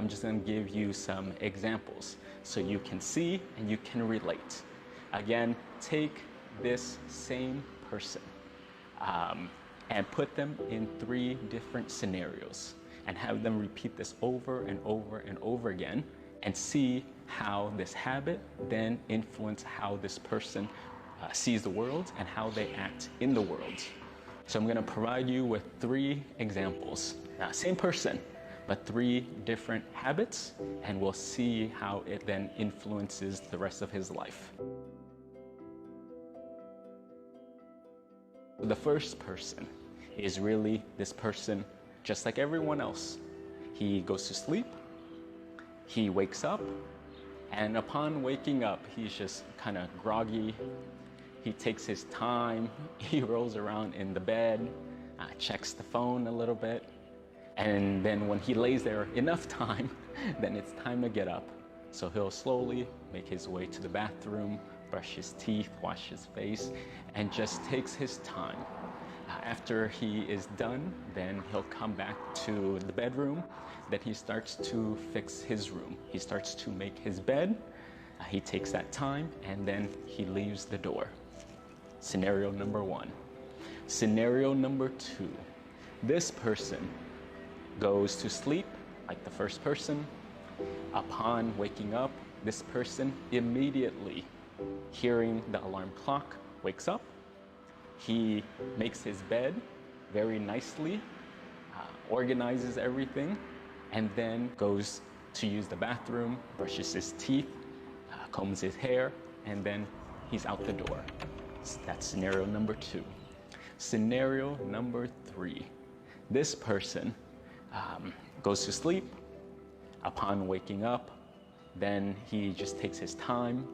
I'm just going to give you some examples so you can see and you can relate. Again, take this same person and put them in 3 different scenarios and have them repeat this over and over and over again and see how this habit then influences how this person sees the world and how they act in the world. So I'm going to provide you with 3 examples. Same person, but 3 different habits, and we'll see how it then influences the rest of his life. The first person is really this person just like everyone else. He goes to sleep, he wakes up, and upon waking up, he's just kind of groggy. He takes his time, he rolls around in the bed, checks the phone a little bit, and then when he lays there enough time, then it's time to get up. So he'll slowly make his way to the bathroom, brush his teeth, wash his face, and just takes his time. After he is done, then he'll come back to the bedroom. Then he starts to fix his room. He starts to make his bed. He takes that time, and then he leaves the door. Scenario number 1. Scenario number 2. This person goes to sleep like the first person. Upon waking up, this person immediately, hearing the alarm clock, wakes up. He makes his bed very nicely, organizes everything, and then goes to use the bathroom, brushes his teeth, combs his hair, and then he's out the door. That's scenario number 2. Scenario number 3. This person goes to sleep. Upon waking up, then he just takes his time.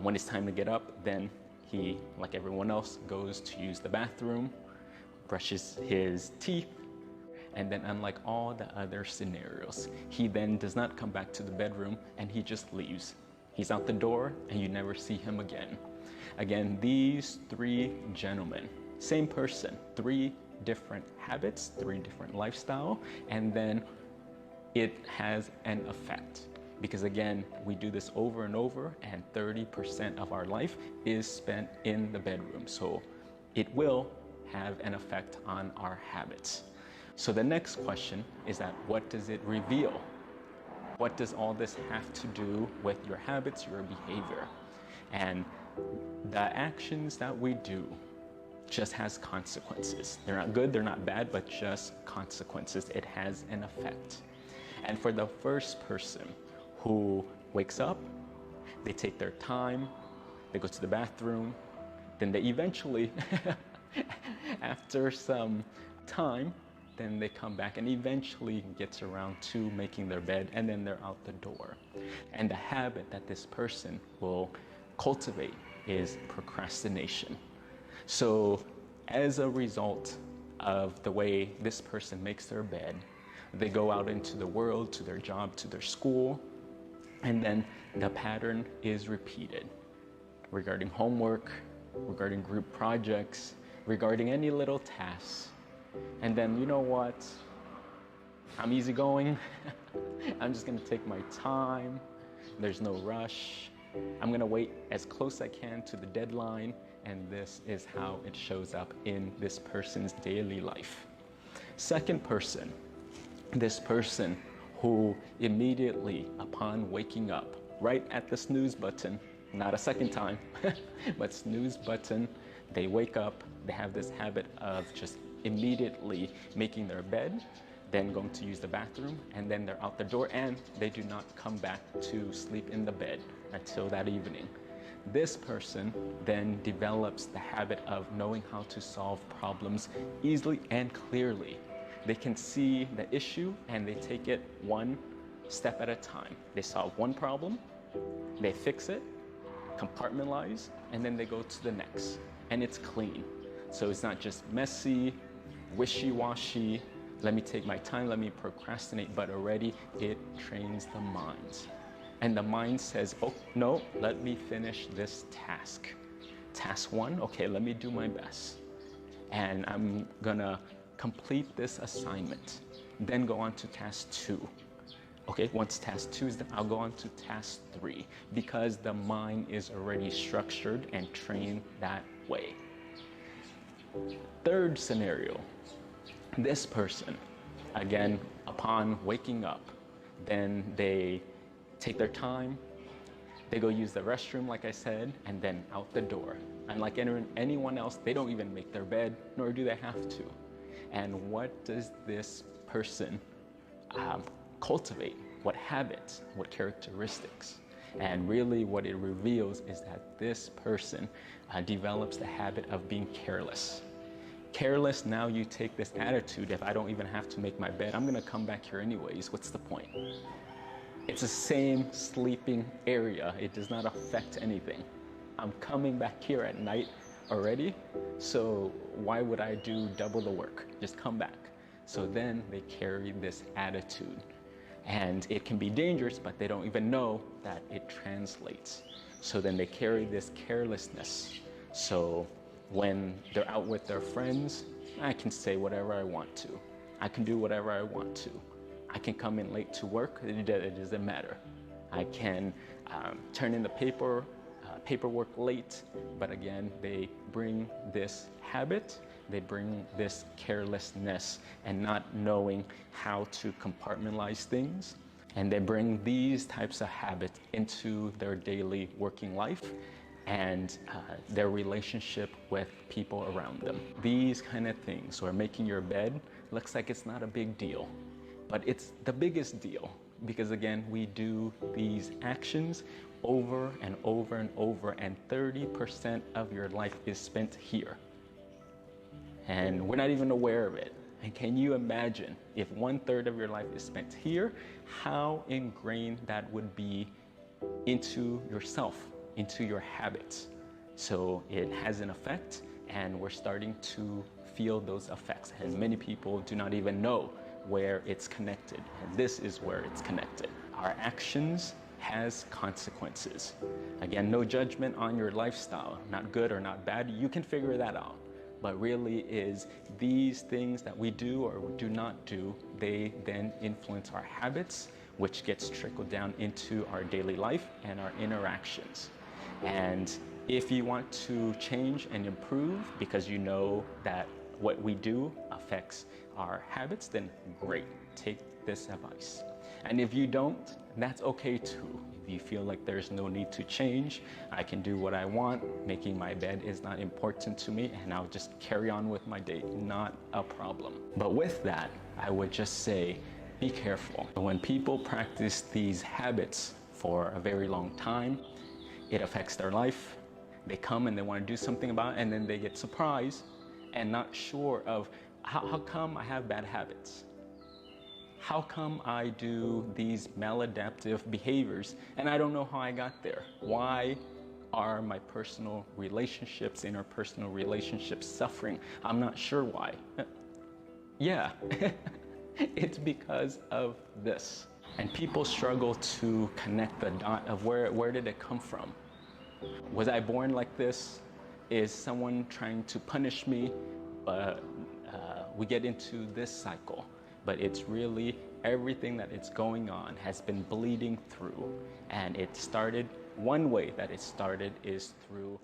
When it's time to get up, then he, like everyone else, goes to use the bathroom, brushes his teeth, and then unlike all the other scenarios, he then does not come back to the bedroom and he just leaves. He's out the door and you never see him again. Again, these 3 gentlemen, same person, 3 different habits, 3 different lifestyle, and then it has an effect. Because again, we do this over and over, and 30% of our life is spent in the bedroom. So it will have an effect on our habits. So the next question is that what does it reveal? What does all this have to do with your habits, your behavior? And the actions that we do just has consequences. They're not good, they're not bad, but just consequences. It has an effect. And for the first person who wakes up, they take their time, they go to the bathroom, then they eventually, after some time, then they come back and eventually gets around to making their bed, and then they're out the door. And the habit that this person will cultivate is procrastination. So as a result of the way this person makes their bed, they go out into the world, to their job, to their school, and then the pattern is repeated regarding homework, regarding group projects, regarding any little tasks. And then, you know what? I'm easygoing. I'm just gonna take my time. There's no rush. I'm gonna wait as close as I can to the deadline, and this is how it shows up in this person's daily life. Second person, this person who immediately upon waking up, right at the snooze button, not a second time, but snooze button, they wake up, they have this habit of just immediately making their bed, then going to use the bathroom, and then they're out the door, and they do not come back to sleep in the bed until that evening. This person then develops the habit of knowing how to solve problems easily and clearly. They can see the issue and they take it one step at a time. They solve one problem, they fix it, compartmentalize, and then they go to the next. And it's clean. So it's not just messy, wishy-washy, let me take my time, let me procrastinate, but already it trains the mind. And the mind says, oh, no, let me finish this task. Task 1, okay, let me do my best. And I'm gonna complete this assignment. Then go on to task 2. Okay, once task 2 is done, I'll go on to task 3 because the mind is already structured and trained that way. Third scenario, this person, again, upon waking up, then they take their time, they go use the restroom, like I said, and then out the door. And like anyone else, they don't even make their bed, nor do they have to. And what does this person cultivate? What habits, what characteristics? And really what it reveals is that this person develops the habit of being careless. Careless, now you take this attitude, if I don't even have to make my bed, I'm gonna come back here anyways, what's the point? It's the same sleeping area, it does not affect anything. I'm coming back here at night already, so why would I do double the work? Just come back. So then they carry this attitude. And it can be dangerous, but they don't even know that it translates. So then they carry this carelessness. So when they're out with their friends, I can say whatever I want to. I can do whatever I want to. I can come in late to work, it doesn't matter. I can turn in the paperwork late, but again, they bring this habit, they bring this carelessness and not knowing how to compartmentalize things. And they bring these types of habits into their daily working life and their relationship with people around them. These kind of things, or making your bed, looks like it's not a big deal, but it's the biggest deal because again, we do these actions over and over and over, and 30% of your life is spent here. And we're not even aware of it. And can you imagine if 1/3 of your life is spent here, how ingrained that would be into yourself, into your habits? So it has an effect, and we're starting to feel those effects. And many people do not even know where it's connected. And this is where it's connected. Our actions has consequences. Again, no judgment on your lifestyle, not good or not bad. You can figure that out. But really is these things that we do or do not do, they then influence our habits, which gets trickled down into our daily life and our interactions. And if you want to change and improve because you know that what we do affects our habits, then great, take this advice. And if you don't, that's okay too. If you feel like there's no need to change, I can do what I want, making my bed is not important to me, and I'll just carry on with my day, not a problem. But with that, I would just say, be careful. When people practice these habits for a very long time, it affects their life. They come and they want to do something about it, and then they get surprised and not sure of how come I have bad habits? How come I do these maladaptive behaviors and I don't know how I got there? Why are my personal relationships, interpersonal relationships suffering? I'm not sure why. Yeah, it's because of this. And people struggle to connect the dot of where did it come from? Was I born like this? Is someone trying to punish me? But we get into this cycle. But it's really everything that is going on has been bleeding through. And it started, one way that it started is through